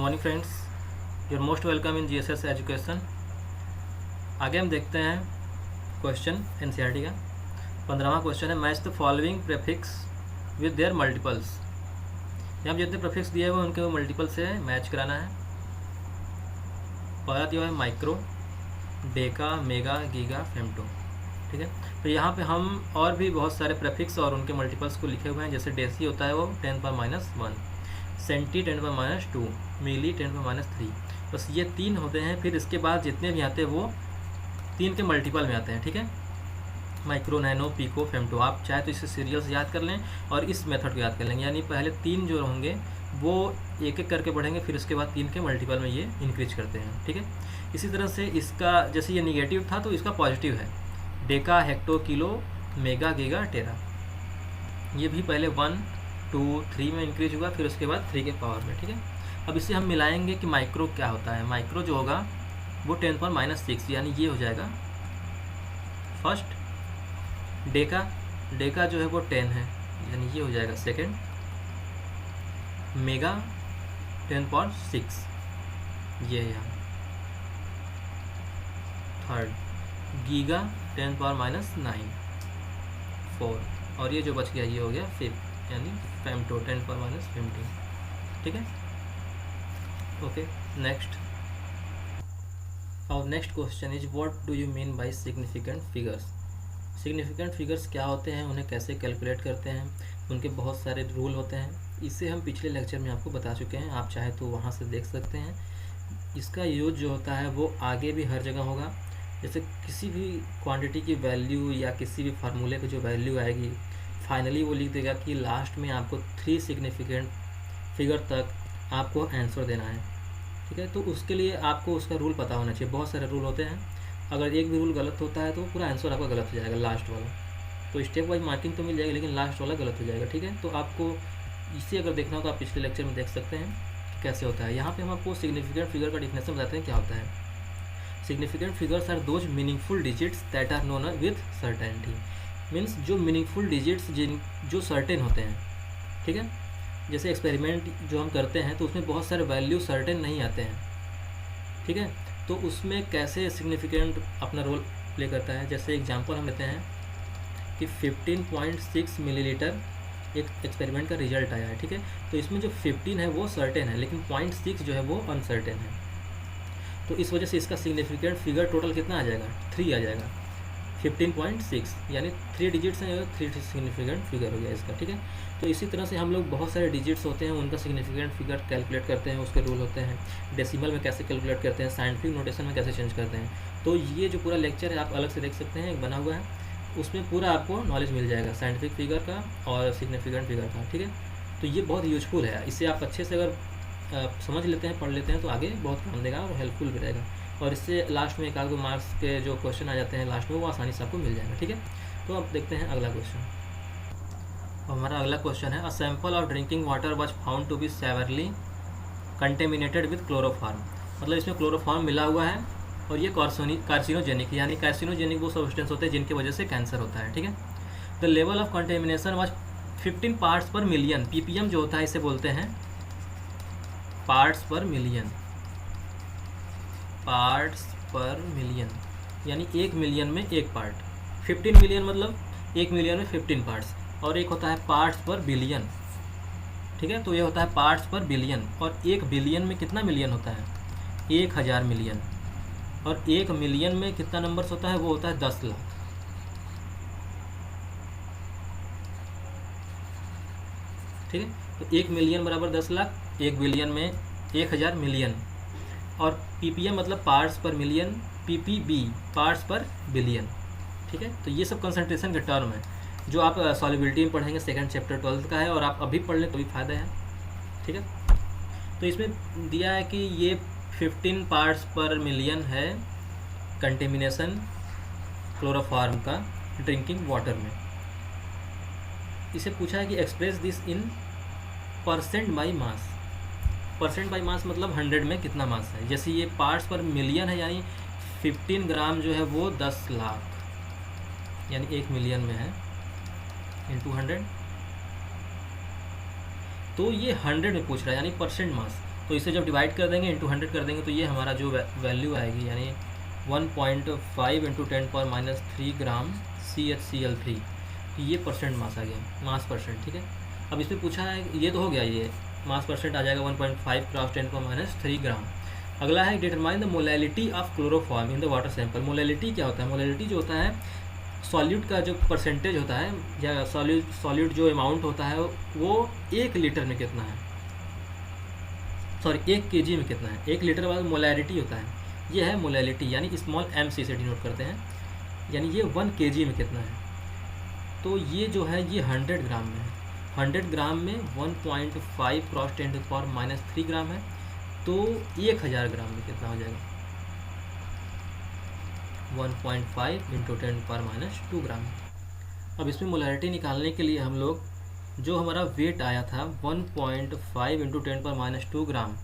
Morning friends, your most welcome in GSS education. आगे हम देखते हैं क्वेश्चन एनसीईआरटी का 15वां क्वेश्चन है match the following prefix with their multiples. यहाँ जितने प्रेफिक्स दिए हुए उनके वो मल्टीपल से मैच कराना है। पहला दिया है micro, Deka, mega, giga, femto. ठीक है, तो यहाँ पे हम और भी बहुत सारे प्रेफिक्स और उनके मल्टीपल्स को लिखे हुए हैं। जैसे डेसी होता है वो 10⁻⁻1, सेंटी 10⁻², मिली 10⁻3। बस ये 3 होते हैं। फिर इसके बाद जितने भी आते हैं वो 3 के मल्टीपल में आते हैं। ठीक है, माइक्रो, नैनो, पीको, फेमटो। आप चाहे तो इसे सीरियल्स याद कर लें और इस मेथड को याद कर लेंगे। यानी पहले 3 जो होंगे वो एक एक करके बढ़ेंगे, फिर उसके बाद 3 के मल्टीपल में ये इंक्रीज करते हैं। ठीक है, इसी तरह से इसका जैसे ये निगेटिव था तो इसका पॉजिटिव है। Deca, hecto, kilo, mega, giga, tera. ये भी पहले 1, 2, 3 में इंक्रीज हुआ, फिर उसके बाद 3 के पावर में। ठीक है, अब इसे हम मिलाएंगे कि माइक्रो क्या होता है। माइक्रो जो होगा वो 10⁻⁻6 यानी ये हो जाएगा फर्स्ट। डेका जो है वो 10 है यानी ये हो जाएगा सेकेंड। मेगा 10⁻6 ये है यहाँ थर्ड। गीगा 10⁻⁹ 4, और ये जो बच गया ये हो गया फिफ्थ यानी फेमटो 10⁻15। ठीक है, ओके नेक्स्ट। और next question is what do you mean by significant figures. Significant figures क्या होते हैं, उन्हें कैसे कैलकुलेट करते हैं, उनके बहुत सारे रूल होते हैं। इसे हम पिछले लेक्चर में आपको बता चुके हैं, आप चाहे तो वहाँ से देख सकते हैं। इसका यूज जो होता है वो आगे भी हर जगह होगा। जैसे किसी भी क्वांटिटी की वैल्यू या किसी भी फार्मूले की जो वैल्यू आएगी, फाइनली वो लिख देगा कि लास्ट में आपको 3 सिग्निफिकेंट फिगर तक आपको आंसर देना है। ठीक है, तो उसके लिए आपको उसका रूल पता होना चाहिए। बहुत सारे रूल होते हैं, अगर एक भी रूल गलत होता है तो पूरा आंसर आपका गलत हो जाएगा लास्ट वाला। तो स्टेप वाइज मार्किंग तो मिल जाएगी लेकिन लास्ट वाला गलत हो जाएगा। ठीक है, तो आपको इसे अगर देखना हो तो आप पिछले लेक्चर में देख सकते हैं कि कैसे होता है। यहाँ पे हम आपको सिग्निफिकेंट फिगर का डिफिनेशन बताते हैं क्या होता है। Significant figures are those meaningful digits that are known with certainty. Means जो मीनिंगफुल डिजिट्स जो सर्टेन होते हैं। ठीक है, जैसे एक्सपेरिमेंट जो हम करते हैं तो उसमें बहुत सारे वैल्यू सर्टेन नहीं आते हैं। ठीक है, तो उसमें कैसे सिग्निफिकेंट अपना रोल प्ले करता है। जैसे एग्जांपल हम लेते हैं कि 15.6 मिलीलीटर एक एक्सपेरिमेंट का रिजल्ट आया है। ठीक है, तो इसमें जो 15 है वो सर्टेन है लेकिन 0.6 जो है वो अनसर्टेन है। तो इस वजह से इसका सिग्निफिकेंट फिगर टोटल कितना आ जाएगा, 3 आ जाएगा। 15.6 यानी 3 डिजिट्स हैं, 3 सिग्निफिकेंट फिगर हो गया इसका। ठीक है, तो इसी तरह से हम लोग बहुत सारे डिजिट्स होते हैं उनका सिग्निफिकेंट फिगर कैलकुलेट करते हैं, उसके रूल होते हैं। डेसिमल में कैसे कैलकुलेट करते हैं, साइंटिफिक नोटेशन में कैसे चेंज करते हैं। तो ये जो पूरा लेक्चर है आप अलग से देख सकते हैं, बना हुआ है, उसमें पूरा आपको नॉलेज मिल जाएगा साइंटिफिक फिगर का और सिग्निफिकेंट फिगर का। ठीक है, तो ये बहुत यूजफुल है। इसे आप अच्छे से अगर समझ लेते हैं, पढ़ लेते हैं तो आगे बहुत काम देगा और हेल्पफुल भी रहेगा। और इससे लास्ट में 1-2 मार्क्स के जो क्वेश्चन आ जाते हैं लास्ट में वो आसानी से आपको मिल जाएगा। ठीक है, तो अब देखते हैं अगला क्वेश्चन। हमारा अगला क्वेश्चन है a sample of drinking water was found to be severely contaminated with chloroform. मतलब इसमें क्लोरोफॉर्म मिला हुआ है और ये कार्सिनोजेनिक, यानी कार्सिनोजेनिक वो सब्सटेंस होते हैं जिनकी वजह से कैंसर होता है। ठीक है, the level of contamination was 15 parts पर मिलियन। पीपीएम जो होता है इसे बोलते हैं पार्ट्स पर मिलियन। पार्ट्स पर मिलियन यानी 1 मिलियन में 1 पार्ट। 15 मिलियन मतलब 1 मिलियन में 15 पार्ट्स। और एक होता है पार्ट्स पर बिलियन। ठीक है, तो ये होता है पार्ट्स पर बिलियन। और 1 बिलियन में कितना मिलियन होता है, 1000 मिलियन। और 1 मिलियन में कितना नंबर्स होता है, वो होता है 10 लाख। ठीक है, तो 1 मिलियन बराबर 10 लाख, 1 बिलियन में 1000 मिलियन। और पीपीएम मतलब पार्ट्स पर मिलियन, पीपीबी पार्ट्स पर बिलियन। ठीक है, तो ये सब कंसंट्रेशन के टर्म है जो आप सॉल्युबिलिटी में पढ़ेंगे, सेकंड चैप्टर 12th का है, और आप अभी पढ़ लें तो भी फायदा है। ठीक है, तो इसमें दिया है कि ये 15 पार्ट्स पर मिलियन है कंटेमिनेशन क्लोरोफॉर्म का ड्रिंकिंग वाटर में। इसे पूछा है कि express this in percent by mass. Percent by mass मतलब 100 में कितना मास है। जैसे ये पार्ट्स पर मिलियन है यानी 15 ग्राम जो है वो 10 लाख यानी 1 मिलियन में है इंटू 100। तो ये 100 में पूछ रहा है यानी परसेंट मास। तो इसे जब डिवाइड कर देंगे इंटू 100 कर देंगे तो ये हमारा जो वैल्यू आएगी यानी 1.5 इंटू 10⁻³ ग्राम CHCl3, ये परसेंट मास आ गया, मास परसेंट। ठीक है, अब इसमें पूछा है, ये तो हो गया, ये मास परसेंट आ जाएगा 1.5 क्रॉस 10⁻³ ग्राम। अगला है determine the molality of chloroform in the water sample. Molality क्या होता है? मोलैलिटी जो होता है सॉल्यूट का जो परसेंटेज होता है या सॉल्यूट जो अमाउंट होता है वो 1 लीटर में कितना है, सॉरी 1 kg में कितना है। 1 लीटर बाद मोलैरिटी होता है, ये है मोलैलिटी यानी स्मॉल mc से डिनोट करते हैं, यानी ये 1 kg में कितना है। तो ये जो है ये 100 ग्राम में है, 100 ग्राम में 1.5 क्रॉस 10⁻³ ग्राम है, तो 1000 ग्राम में कितना हो जाएगा? 1.5 इंटू 10⁻² ग्राम। अब इसमें मोलैरिटी निकालने के लिए हम लोग जो हमारा वेट आया था 1.5 इंटू 10⁻² ग्राम,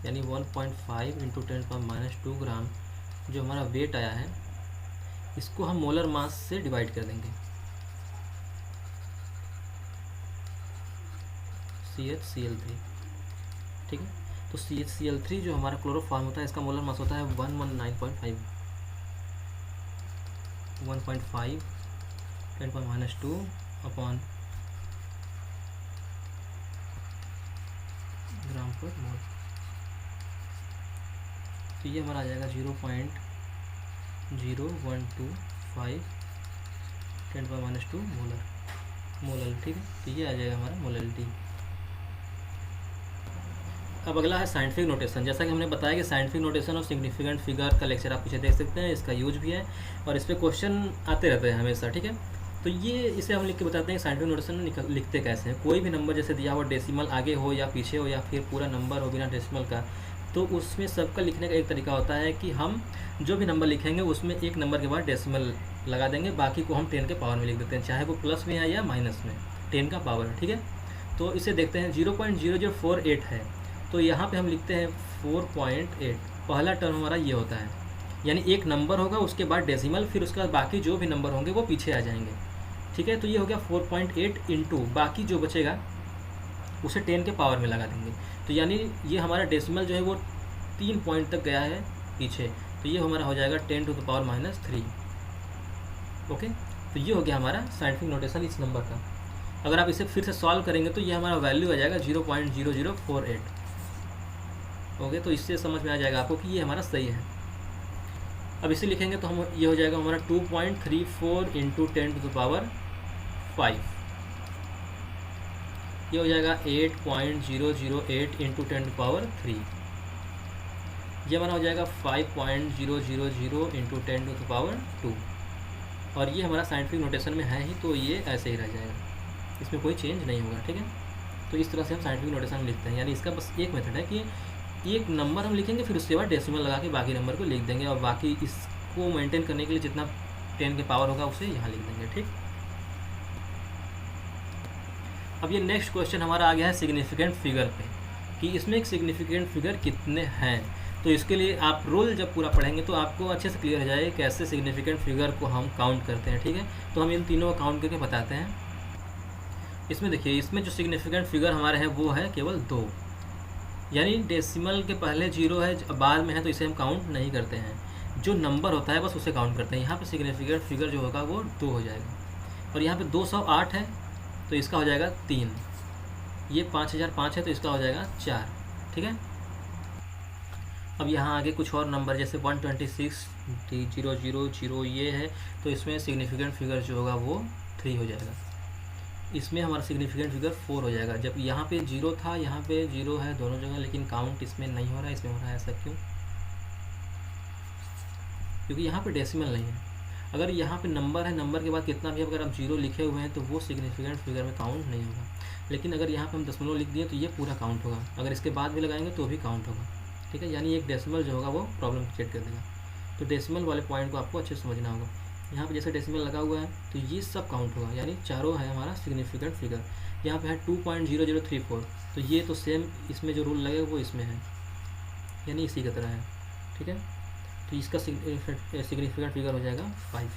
यानी 1.5 इंटू 10⁻² ग्राम जो हमारा वेट आया है, इसको हम मोलर मास से डिवाइड कर देंगे। CHCl3, ठीक है। तो CHCl3 जो हमारा क्लोरोफॉर्म होता है, इसका मोलर मास होता है 119.5 10⁻² अपॉन ग्राम पर मोल। तो ये हमारा आ जाएगा 0.0125 10⁻² मोलर, ठीक है। तो ये आ जाएगा हमारा मोलैलिटी। अब अगला है साइंटिफिक नोटेशन। जैसा कि हमने बताया कि साइंटिफिक नोटेशन और सिग्निफिकेंट फिगर का लेक्चर आप पीछे देख सकते हैं, इसका यूज भी है और इस पर क्वेश्चन आते रहते हैं हमेशा, ठीक है। तो ये इसे हम लिख के बताते हैं साइंटिफिक नोटेशन में लिखते कैसे हैं। कोई भी नंबर जैसे दिया हुआ डेसिमल आगे हो या पीछे हो या फिर पूरा नंबर हो बिना डेसिमल का, तो उसमें सबका लिखने का एक तरीका होता है कि हम जो भी नंबर लिखेंगे उसमें एक नंबर के बाद डेसिमल लगा देंगे, बाकी को हम 10 के पावर में लिख देते हैं, चाहे वो प्लस में है या माइनस में, 10 का पावर है, ठीक है। तो इसे देखते हैं, 0.0048 है, तो यहाँ पे हम लिखते हैं 4.8। पहला टर्म हमारा ये होता है, यानी एक नंबर होगा उसके बाद डेसिमल, फिर उसके बाद बाकी जो भी नंबर होंगे वो पीछे आ जाएंगे, ठीक है। तो ये हो गया 4.8 इंटू बाकी जो बचेगा उसे 10 के पावर में लगा देंगे। तो यानी ये हमारा डेसिमल जो है वो 3 पॉइंट तक गया है पीछे, तो ये हमारा हो जाएगा 10 टू द पावर -3। ओके, तो ये हो गया हमारा साइंटिफिक नोटेशन इस नंबर का। अगर आप इसे फिर से सॉल्व करेंगे तो ये हमारा वैल्यू आ जाएगा 0.0048। ओके, तो इससे समझ में आ जाएगा आपको कि ये हमारा सही है। अब इसे लिखेंगे तो हम ये हो जाएगा हमारा 2.34 इंटू 10 टू द पावर 5। ये हो जाएगा 8.008 इंटू 10 टू पावर 3। ये हमारा हो जाएगा 5.000 इंटू 10 टू द पावर 2। और ये हमारा साइंटिफिक नोटेशन में है ही, तो ये ऐसे ही रह जाएगा, इसमें कोई चेंज नहीं होगा, ठीक है। तो इस तरह से हम साइंटिफिक नोटेशन में लिखते हैं, यानी इसका बस एक मेथड है कि एक नंबर हम लिखेंगे फिर उसके बाद डेसिमल लगा के बाकी नंबर को लिख देंगे, और बाकी इसको मेंटेन करने के लिए जितना 10 के पावर होगा उसे यहाँ लिख देंगे, ठीक। अब ये नेक्स्ट क्वेश्चन हमारा आ गया है सिग्निफिकेंट फिगर पे, कि इसमें एक सिग्निफिकेंट फिगर कितने हैं। तो इसके लिए आप रूल जब पूरा पढ़ेंगे तो आपको अच्छे से क्लियर हो जाए कैसे सिग्निफिकेंट फिगर को हम काउंट करते हैं, ठीक है। तो हम इन तीनों को काउंट करके बताते हैं। इसमें देखिए, इसमें जो सिग्निफिकेंट फिगर हमारे हैं वो है केवल 2, यानी डेसिमल के पहले 0 है, बाद में है, तो इसे हम काउंट नहीं करते हैं। जो नंबर होता है बस उसे काउंट करते हैं। यहाँ पे सिग्निफिकेंट फिगर जो होगा वो 2 हो जाएगा। और यहाँ पे 208 है तो इसका हो जाएगा 3। ये 5005 है तो इसका हो जाएगा 4, ठीक है। अब यहाँ आगे कुछ और नंबर जैसे 126,000 ये है, तो इसमें सिग्निफिकेंट फिगर जो होगा वो 3 हो जाएगा। इसमें हमारा सिग्निफिकेंट फिगर 4 हो जाएगा। जब यहाँ पे 0 था, यहाँ पे 0 है दोनों जगह, लेकिन काउंट इसमें नहीं हो रहा है, इसमें हो रहा है। ऐसा क्यों? क्योंकि यहाँ पे डेसिमल नहीं है। अगर यहाँ पे नंबर है, नंबर के बाद कितना भी अगर आप 0 लिखे हुए हैं तो वो सिग्निफिकेंट फिगर में काउंट नहीं होगा। लेकिन अगर यहाँ पे हम दशमलव लिख दिए तो ये पूरा काउंट होगा। अगर इसके बाद भी लगाएंगे तो भी काउंट होगा, ठीक है। यानी एक डेसिमल जो होगा वो प्रॉब्लम क्रिएट कर देगा। तो डेसिमल वाले पॉइंट को आपको अच्छे से समझना होगा। यहाँ पे जैसे डेसिमल लगा हुआ है तो ये सब काउंट होगा, यानी चारों है हमारा सिग्निफिकेंट फिगर। यहाँ पे है 2.0034, तो ये तो सेम इसमें जो रूल लगेगा वो इसमें है, यानी इसी की तरह है, ठीक है। तो इसका सिग्निफिकेंट फिगर हो जाएगा 5।